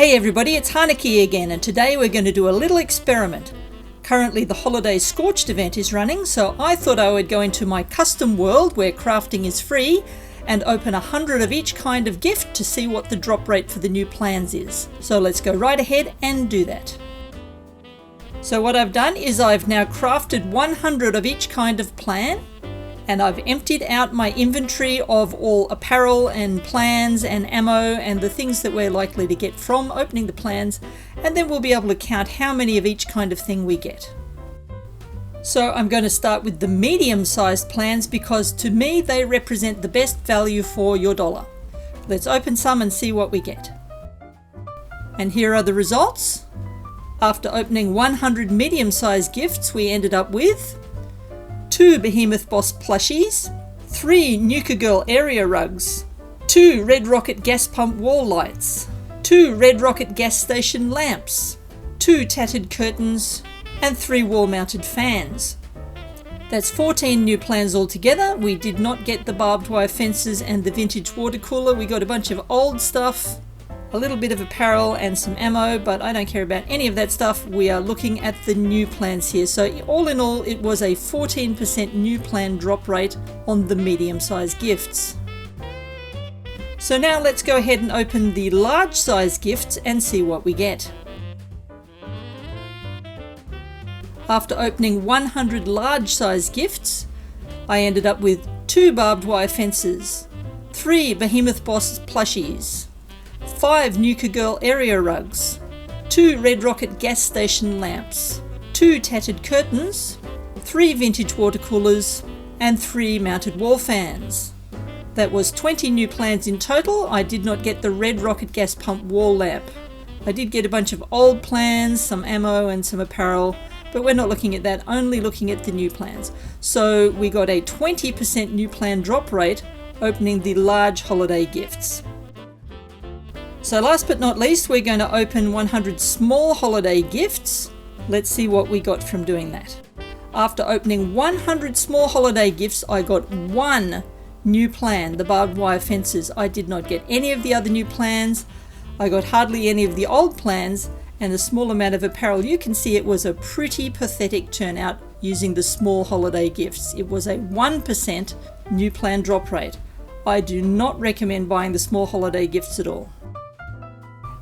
Hey everybody, it's Haneke again, and today we're going to do a little experiment. Currently the Holiday Scorched event is running, so I thought I would go into my custom world where crafting is free and open 100 of each kind of gift to see what the drop rate for the new plans is. So let's go right ahead and do that. So what I've done is I've now crafted 100 of each kind of plan, and I've emptied out my inventory of all apparel and plans and ammo and the things that we're likely to get from opening the plans, and then we'll be able to count how many of each kind of thing we get. So I'm going to start with the medium-sized plans because to me they represent the best value for your dollar. Let's open some and see what we get. And here are the results. After opening 100 medium-sized gifts, we ended up with 2 Behemoth Boss plushies, 3 Nuka Girl area rugs, 2 Red Rocket gas pump wall lights, 2 Red Rocket gas station lamps, 2 tattered curtains, and 3 wall-mounted fans. That's 14 new plans altogether. We did not get the barbed wire fences and the vintage water cooler. We got a bunch of old stuff, a little bit of apparel and some ammo, but I don't care about any of that stuff. We are looking at the new plans here. So all in all, it was a 14% new plan drop rate on the medium-sized gifts. So now let's go ahead and open the large-sized gifts and see what we get. After opening 100 large-sized gifts, I ended up with 2 barbed wire fences, 3 Behemoth Boss plushies, 5 Nuka Girl area rugs, 2 Red Rocket gas station lamps, 2 tattered curtains, 3 vintage water coolers, and 3 mounted wall fans. That was 20 new plans in total. I did not get the Red Rocket gas pump wall lamp. I did get a bunch of old plans, some ammo and some apparel, but we're not looking at that, only looking at the new plans. So we got a 20% new plan drop rate opening the large holiday gifts. So last but not least, we're going to open 100 small holiday gifts. Let's see what we got from doing that. After opening 100 small holiday gifts, I got 1 new plan, the barbed wire fences. I did not get any of the other new plans. I got hardly any of the old plans, and a small amount of apparel. You can see it was a pretty pathetic turnout using the small holiday gifts. It was a 1% new plan drop rate. I do not recommend buying the small holiday gifts at all.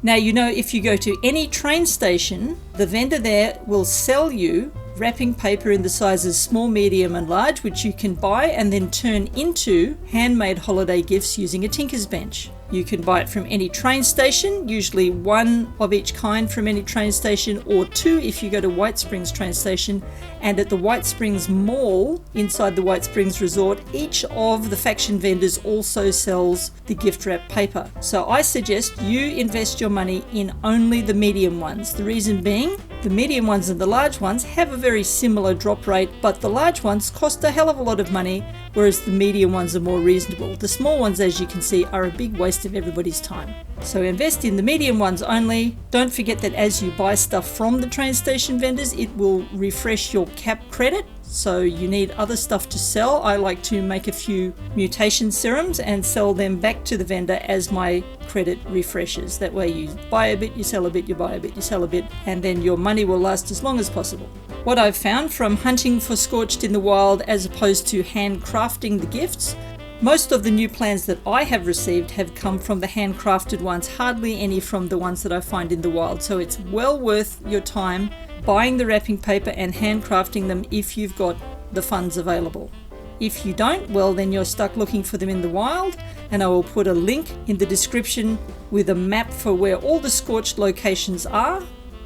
Now, you know, if you go to any train station, the vendor there will sell you wrapping paper in the sizes small, medium and large, which you can buy and then turn into handmade holiday gifts using a tinker's bench. You can buy it from any train station, usually 1 of each kind from any train station, or 2 if you go to White Springs train station. And at the White Springs Mall, inside the White Springs Resort, each of the faction vendors also sells the gift wrap paper. So I suggest you invest your money in only the medium ones. The reason being, the medium ones and the large ones have a very similar drop rate, but the large ones cost a hell of a lot of money, whereas the medium ones are more reasonable. The small ones, as you can see, are a big waste of everybody's time. So invest in the medium ones only. Don't forget that as you buy stuff from the train station vendors, it will refresh your cap credit. So you need other stuff to sell. I like to make a few mutation serums and sell them back to the vendor as my credit refreshes. That way you buy a bit, you sell a bit, you buy a bit, you sell a bit, and then your money will last as long as possible. What I've found from hunting for Scorched in the wild as opposed to handcrafting the gifts, most of the new plans that I have received have come from the handcrafted ones, hardly any from the ones that I find in the wild. So it's well worth your time buying the wrapping paper and handcrafting them if you've got the funds available. If you don't, well then you're stuck looking for them in the wild, and I will put a link in the description with a map for where all the Scorched locations are.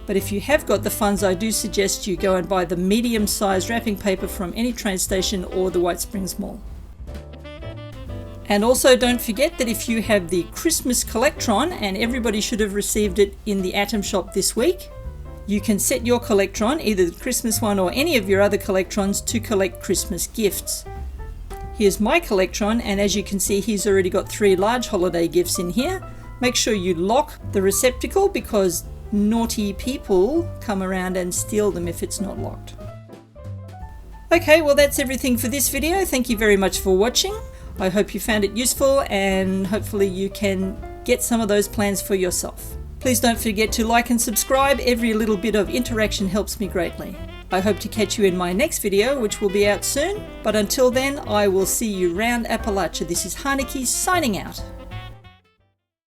But if you have got the funds, I do suggest you go and buy the medium-sized wrapping paper from any train station or the White Springs Mall. And also don't forget that if you have the Christmas Collectron, and everybody should have received it in the Atom Shop this week, you can set your Collectron, either the Christmas one or any of your other Collectrons, to collect Christmas gifts. Here's my Collectron, and as you can see, he's already got 3 large holiday gifts in here. Make sure you lock the receptacle because naughty people come around and steal them if it's not locked. Okay, well that's everything for this video. Thank you very much for watching. I hope you found it useful, and hopefully you can get some of those plans for yourself. Please don't forget to like and subscribe. Every little bit of interaction helps me greatly. I hope to catch you in my next video, which will be out soon. But until then, I will see you round Appalachia. This is Haneke signing out.